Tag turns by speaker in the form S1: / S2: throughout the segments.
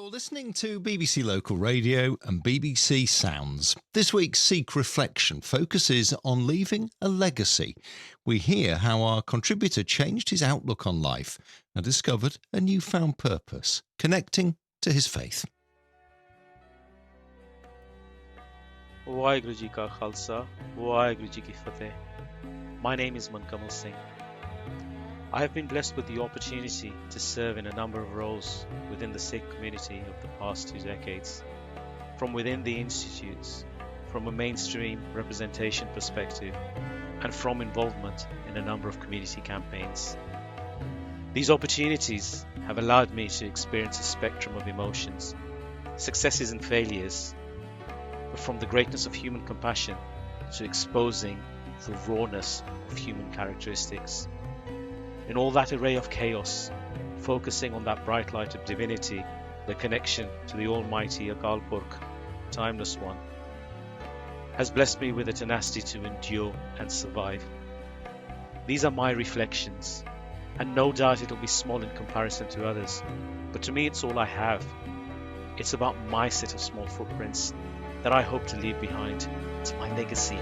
S1: You're listening to BBC Local Radio and BBC Sounds. This week's Sikh Reflection focuses on leaving a legacy. We hear how our contributor changed his outlook on life and discovered a newfound purpose, connecting to his faith.
S2: Waheguru Ji Ka Khalsa, Waheguru Ji Ki Fateh. My name is Mankamal Singh. I have been blessed with the opportunity to serve in a number of roles within the Sikh community of the past 2 decades, from within the institutes, from a mainstream representation perspective, and from involvement in a number of community campaigns. These opportunities have allowed me to experience a spectrum of emotions, successes and failures, but from the greatness of human compassion to exposing the rawness of human characteristics. In all that array of chaos, focusing on that bright light of divinity, the connection to the Almighty Akal Purkh, Timeless One, has blessed me with a tenacity to endure and survive. These are my reflections, and no doubt it'll be small in comparison to others, but to me it's all I have. It's about my set of small footprints that I hope to leave behind. It's my legacy.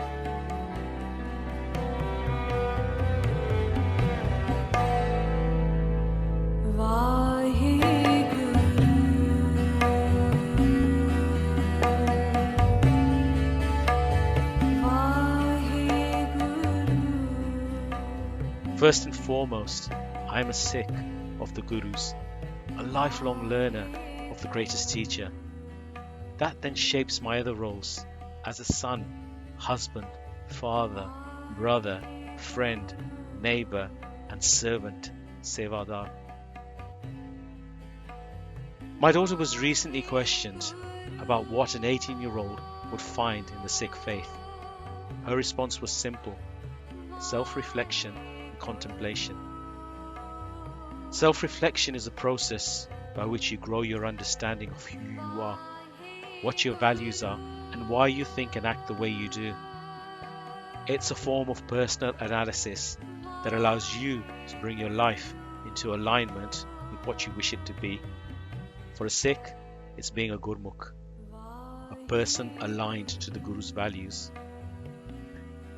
S2: First and foremost, I am a Sikh of the Gurus, a lifelong learner of the greatest teacher. That then shapes my other roles as a son, husband, father, brother, friend, neighbour and servant, Sevadar. My daughter was recently questioned about what an 18-year-old would find in the Sikh faith. Her response was simple: self-reflection and contemplation. Self-reflection is a process by which you grow your understanding of who you are, what your values are, and why you think and act the way you do. It's a form of personal analysis that allows you to bring your life into alignment with what you wish it to be. For a Sikh, it's being a Gurmukh, a person aligned to the Guru's values.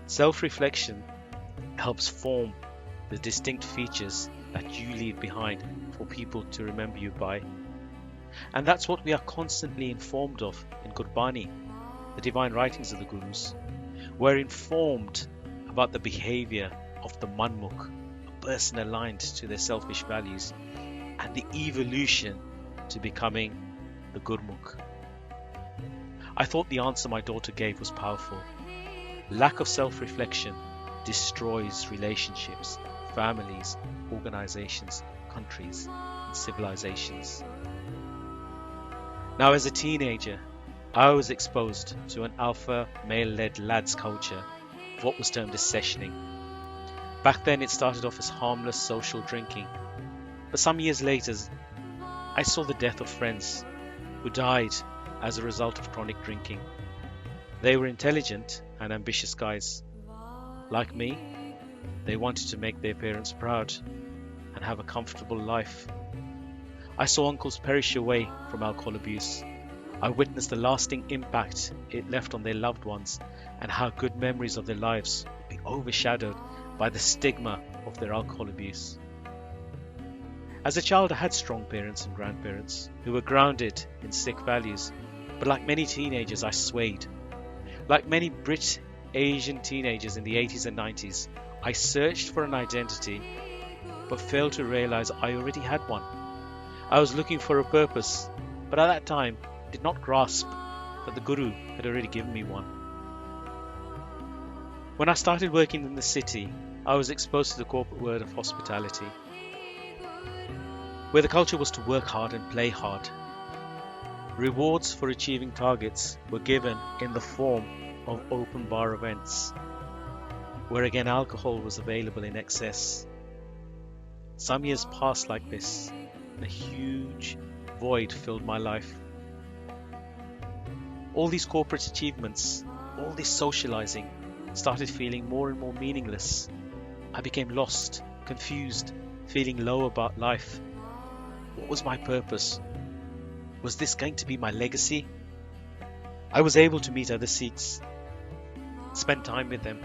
S2: Self-reflection helps form the distinct features that you leave behind for people to remember you by. And that's what we are constantly informed of in Gurbani, the divine writings of the Gurus. We're informed about the behaviour of the Manmukh, a person aligned to their selfish values, and the evolution to becoming the Gurmukh. I thought the answer my daughter gave was powerful. Lack of self-reflection destroys relationships, families, organisations, countries, and civilizations. Now, as a teenager, I was exposed to an alpha male-led lads culture of what was termed as sessioning. Back then it started off as harmless social drinking, but some years later I saw the death of friends who died as a result of chronic drinking. They were intelligent and ambitious guys. Like me, they wanted to make their parents proud and have a comfortable life. I saw uncles perish away from alcohol abuse. I witnessed the lasting impact it left on their loved ones and how good memories of their lives would be overshadowed by the stigma of their alcohol abuse. As a child, I had strong parents and grandparents who were grounded in Sikh values, but like many teenagers, I swayed. Like many Brit Asian teenagers in the 80s and 90s, I searched for an identity, but failed to realize I already had one. I was looking for a purpose, but at that time did not grasp that the Guru had already given me one. When I started working in the city, I was exposed to the corporate world of hospitality, where the culture was to work hard and play hard. Rewards for achieving targets were given in the form of open bar events, where again alcohol was available in excess. Some years passed like this, and a huge void filled my life. All these corporate achievements, all this socializing, started feeling more and more meaningless. I became lost, confused, feeling low about life. What was my purpose? Was this going to be my legacy? I was able to meet other Sikhs, spend time with them.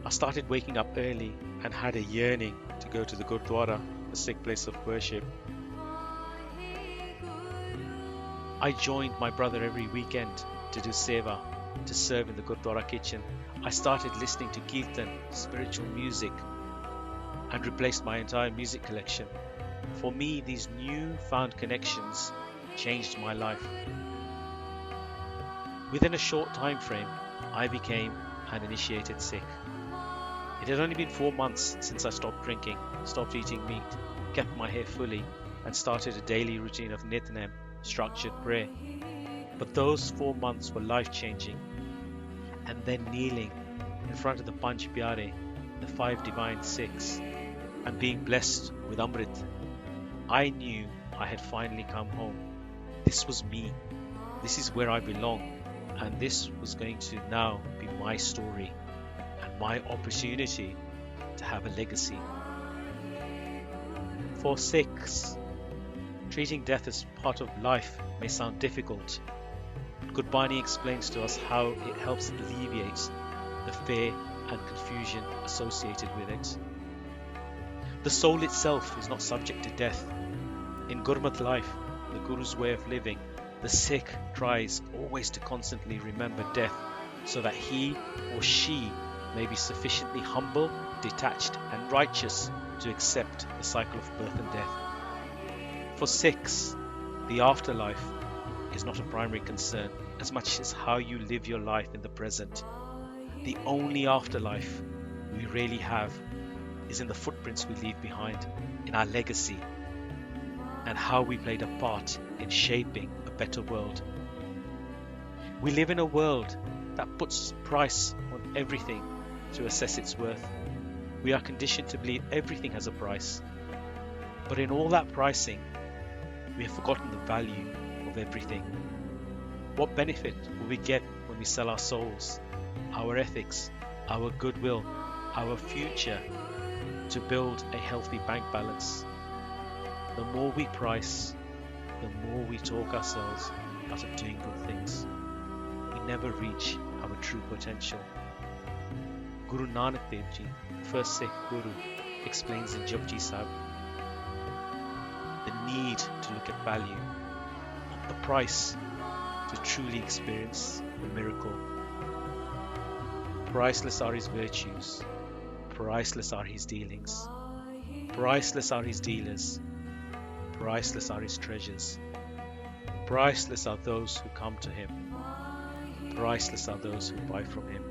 S2: I started waking up early and had a yearning to go to the Gurdwara, a Sikh place of worship. I joined my brother every weekend to do seva, to serve in the Gurdwara kitchen. I started listening to Kirtan, spiritual music, and replaced my entire music collection. For me, these new-found connections changed my life. Within a short time frame, I became an initiated Sikh. It had only been 4 months since I stopped drinking, stopped eating meat, kept my hair fully, and started a daily routine of Nitnem, structured prayer. But those 4 months were life-changing. And then kneeling in front of the Panch Pyare, the 5 divine Sikhs, and being blessed with Amrit, I knew I had finally come home. This was me. This is where I belong. And this was going to now be my story and my opportunity to have a legacy. For Sikhs, treating death as part of life may sound difficult. Gurbani explains to us how it helps alleviate the fear and confusion associated with it. The soul itself is not subject to death. In Gurmat life, the Guru's way of living, the Sikh tries always to constantly remember death so that he or she may be sufficiently humble, detached and righteous to accept the cycle of birth and death. For Sikhs, the afterlife is not a primary concern as much as how you live your life in the present. The only afterlife we really have is in the footprints we leave behind, in our legacy, and how we played a part in shaping a better world. We live in a world that puts price on everything to assess its worth. We are conditioned to believe everything has a price. But in all that pricing, we have forgotten the value of everything. What benefit will we get when we sell our souls, our ethics, our goodwill, our future to build a healthy bank balance? The more we price, the more we talk ourselves out of doing good things. We never reach our true potential. Guru Nanak Dev Ji, first Sikh Guru, explains in Japji Sahib the need to look at value, not the price, to truly experience the miracle. Priceless are his virtues, priceless are his dealings, priceless are his dealers, priceless are his treasures, priceless are those who come to him, priceless are those who buy from him.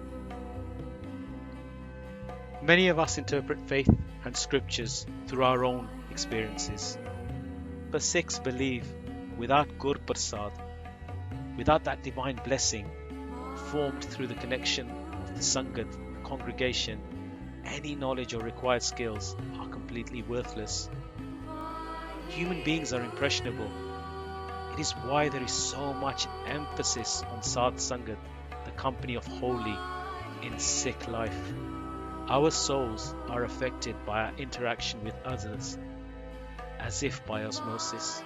S2: Many of us interpret faith and scriptures through our own experiences, but Sikhs believe without Gur Prasad, without that divine blessing formed through the connection of the Sangat, congregation, any knowledge or required skills are completely worthless. Human beings are impressionable. It is why there is so much emphasis on Sadh Sangat, the company of holy, in Sikh life. Our souls are affected by our interaction with others, as if by osmosis.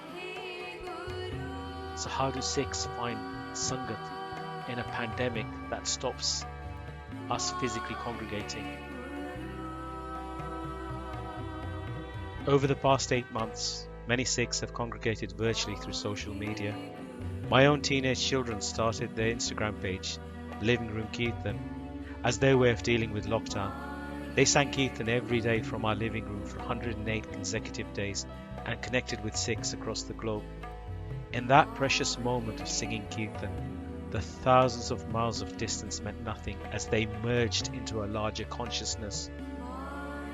S2: So how do Sikhs find Sangat in a pandemic that stops us physically congregating? Over the past 8 months, many Sikhs have congregated virtually through social media. My own teenage children started their Instagram page, Living Room Kirtan, as their way of dealing with lockdown. They sang Kirtan every day from our living room for 108 consecutive days and connected with Sikhs across the globe. In that precious moment of singing Kirtan, the thousands of miles of distance meant nothing as they merged into a larger consciousness.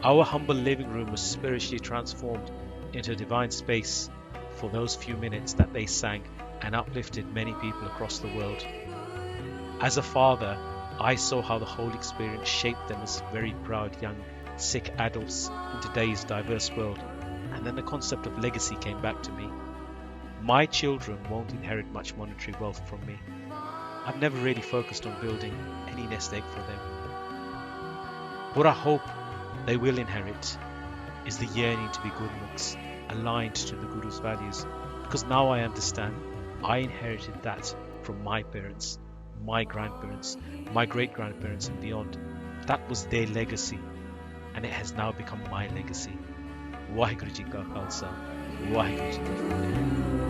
S2: Our humble living room was spiritually transformed into a divine space for those few minutes that they sang and uplifted many people across the world. As a father, I saw how the whole experience shaped them as very proud young Sikh adults in today's diverse world, and then the concept of legacy came back to me. My children won't inherit much monetary wealth from me. I've never really focused on building any nest egg for them. What I hope they will inherit is the yearning to be Gurmukhs, aligned to the Guru's values, because now I understand I inherited that from my parents, my grandparents, my great grandparents, and beyond. That was their legacy, and it has now become my legacy. Waheguru Ji Ka Khalsa, Waheguru Ji Ki Fateh.